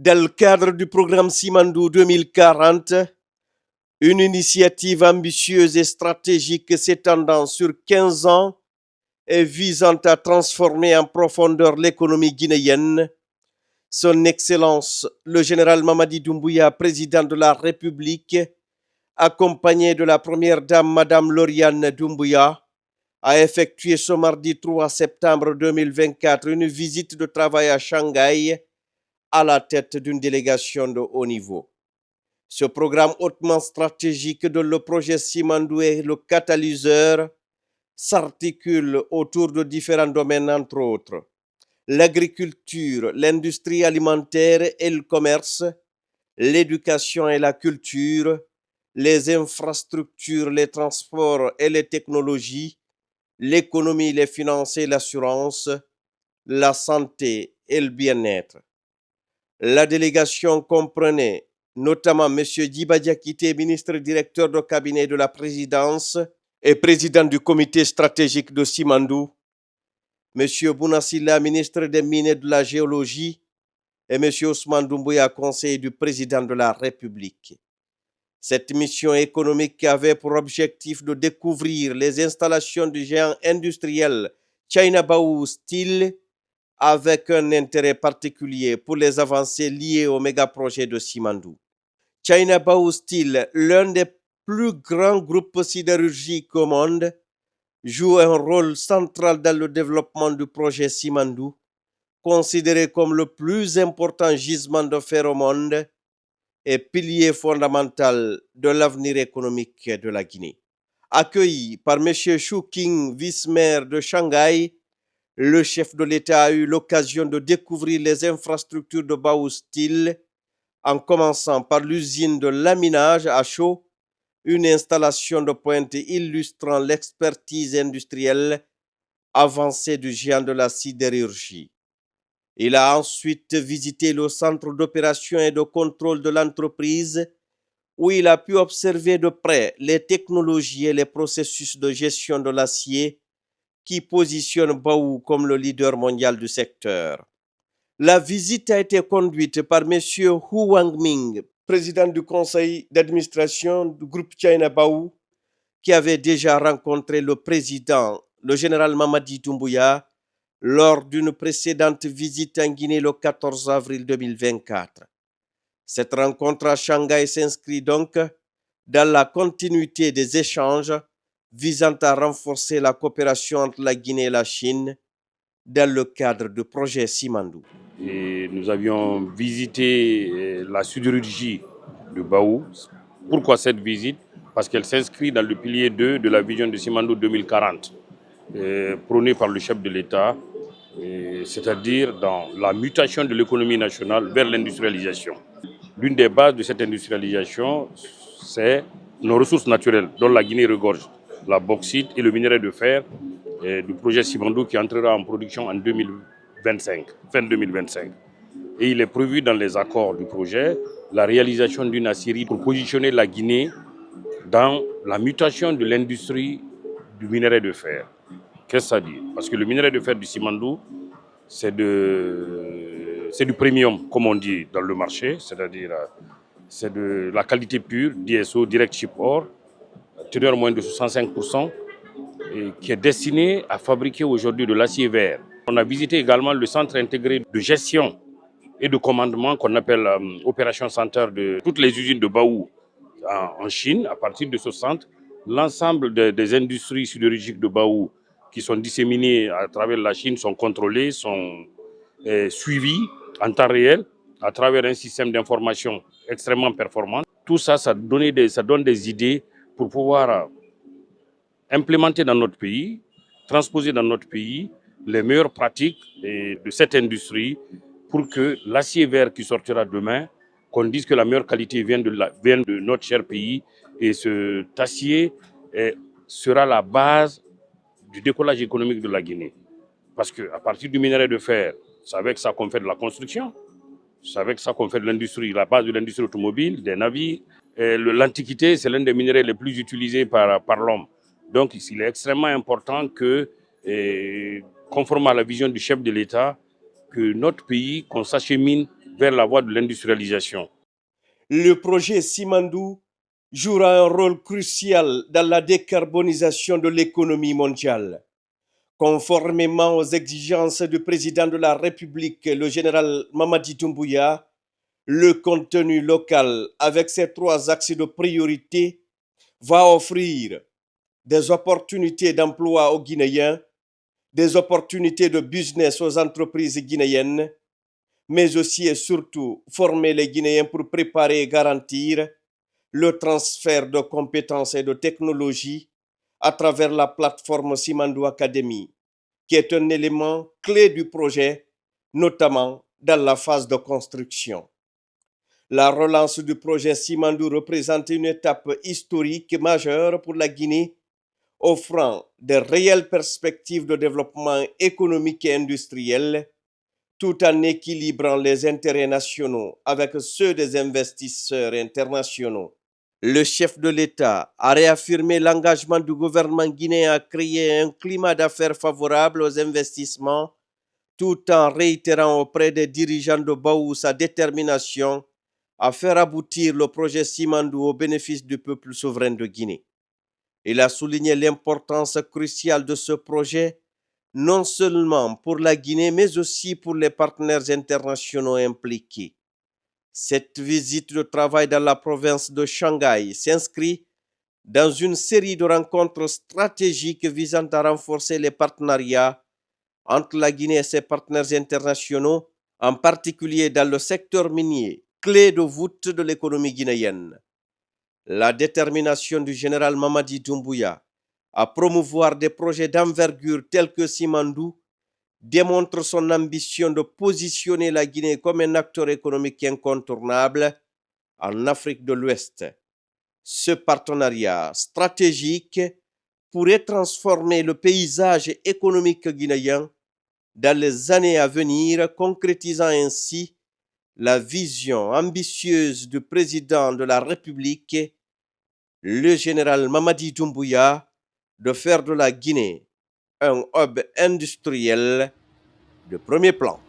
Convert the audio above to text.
Dans le cadre du programme Simandou 2040, une initiative ambitieuse et stratégique s'étendant sur 15 ans et visant à transformer en profondeur l'économie guinéenne, Son Excellence le général Mamadi Doumbouya, président de la République, accompagné de la première dame Madame Lauriane Doumbouya, a effectué ce mardi 3 septembre 2024 une visite de travail à Shanghai à la tête d'une délégation de haut niveau. Ce programme hautement stratégique dont le projet Simandou est le catalyseur s'articule autour de différents domaines, entre autres l'agriculture, l'industrie alimentaire et le commerce, l'éducation et la culture, les infrastructures, les transports et les technologies, l'économie, les finances et l'assurance, la santé et le bien-être. La délégation comprenait notamment M. Diba Diakité, ministre directeur de cabinet de la présidence et président du comité stratégique de Simandou, M. Bounassila, ministre des Mines et de la Géologie, et M. Ousmane Doumbouya, conseiller du président de la République. Cette mission économique avait pour objectif de découvrir les installations du géant industriel China Baou Steel avec un intérêt particulier pour les avancées liées au méga-projet de Simandou. China Baou Steel, l'un des plus grands groupes sidérurgiques au monde, joue un rôle central dans le développement du projet Simandou, considéré comme le plus important gisement de fer au monde et pilier fondamental de l'avenir économique de la Guinée. Accueilli par M. Shu King, vice-maire de Shanghai, le chef de l'État a eu l'occasion de découvrir les infrastructures de Baou Steel, en commençant par l'usine de laminage à chaud, une installation de pointe illustrant l'expertise industrielle avancée du géant de la sidérurgie. Il a ensuite visité le centre d'opération et de contrôle de l'entreprise, où il a pu observer de près les technologies et les processus de gestion de l'acier qui positionnent Baou comme le leader mondial du secteur. La visite a été conduite par M. Hu Wangming, président du conseil d'administration du groupe China Baou, qui avait déjà rencontré le président, le général Mamadi Doumbouya, lors d'une précédente visite en Guinée le 14 avril 2024. Cette rencontre à Shanghai s'inscrit donc dans la continuité des échanges visant à renforcer la coopération entre la Guinée et la Chine dans le cadre du projet Simandou. Et nous avions visité la sidérurgie de Baou. Pourquoi cette visite? Parce qu'elle s'inscrit dans le pilier 2 de la vision de Simandou 2040, prônée par le chef de l'État, c'est-à-dire dans la mutation de l'économie nationale vers l'industrialisation. L'une des bases de cette industrialisation, c'est nos ressources naturelles, dont la Guinée regorge, la bauxite et le minerai de fer du projet Simandou qui entrera en production en 2025, fin 2025. Et il est prévu dans les accords du projet la réalisation d'une aciérie pour positionner la Guinée dans la mutation de l'industrie du minerai de fer. Qu'est-ce que ça dit? Parce que le minerai de fer du Simandou, c'est du premium, comme on dit dans le marché, c'est-à-dire c'est de la qualité pure, DSO, Direct Ship Ore, teneur moins de 65%, et qui est destiné à fabriquer aujourd'hui de l'acier vert. On a visité également le centre intégré de gestion et de commandement qu'on appelle Operation Center de toutes les usines de Baou en Chine. À partir de ce centre, l'ensemble des industries sidérurgiques de Baou qui sont disséminées à travers la Chine sont contrôlées, sont suivies en temps réel à travers un système d'information extrêmement performant. Tout ça, ça donne des idées pour pouvoir implémenter dans notre pays, transposer dans notre pays les meilleures pratiques de cette industrie pour que l'acier vert qui sortira demain, qu'on dise que la meilleure qualité vient de notre cher pays, et cet acier sera la base du décollage économique de la Guinée. Parce qu'à partir du minerai de fer, c'est avec ça qu'on fait de la construction, c'est avec ça qu'on fait de l'industrie, la base de l'industrie automobile, des navires. L'Antiquité, c'est l'un des minerais les plus utilisés par l'homme. Donc, il est extrêmement important que, conformément à la vision du chef de l'État, que notre pays, qu'on s'achemine vers la voie de l'industrialisation. Le projet Simandou jouera un rôle crucial dans la décarbonisation de l'économie mondiale. Conformément aux exigences du président de la République, le général Mamadi Doumbouya, le contenu local, avec ses 3 axes de priorité, va offrir des opportunités d'emploi aux Guinéens, des opportunités de business aux entreprises guinéennes, mais aussi et surtout former les Guinéens pour préparer et garantir le transfert de compétences et de technologies à travers la plateforme Simandou Academy, qui est un élément clé du projet, notamment dans la phase de construction. La relance du projet Simandou représente une étape historique majeure pour la Guinée, offrant de réelles perspectives de développement économique et industriel, tout en équilibrant les intérêts nationaux avec ceux des investisseurs internationaux. Le chef de l'État a réaffirmé l'engagement du gouvernement guinéen à créer un climat d'affaires favorable aux investissements, tout en réitérant auprès des dirigeants de Baou sa détermination à faire aboutir le projet Simandou au bénéfice du peuple souverain de Guinée. Il a souligné l'importance cruciale de ce projet, non seulement pour la Guinée, mais aussi pour les partenaires internationaux impliqués. Cette visite de travail dans la province de Shanghai s'inscrit dans une série de rencontres stratégiques visant à renforcer les partenariats entre la Guinée et ses partenaires internationaux, en particulier dans le secteur minier, clé de voûte de l'économie guinéenne. La détermination du général Mamadi Doumbouya à promouvoir des projets d'envergure tels que Simandou démontre son ambition de positionner la Guinée comme un acteur économique incontournable en Afrique de l'Ouest. Ce partenariat stratégique pourrait transformer le paysage économique guinéen dans les années à venir, concrétisant ainsi la vision ambitieuse du président de la République, le général Mamadi Doumbouya, de faire de la Guinée un hub industriel de premier plan.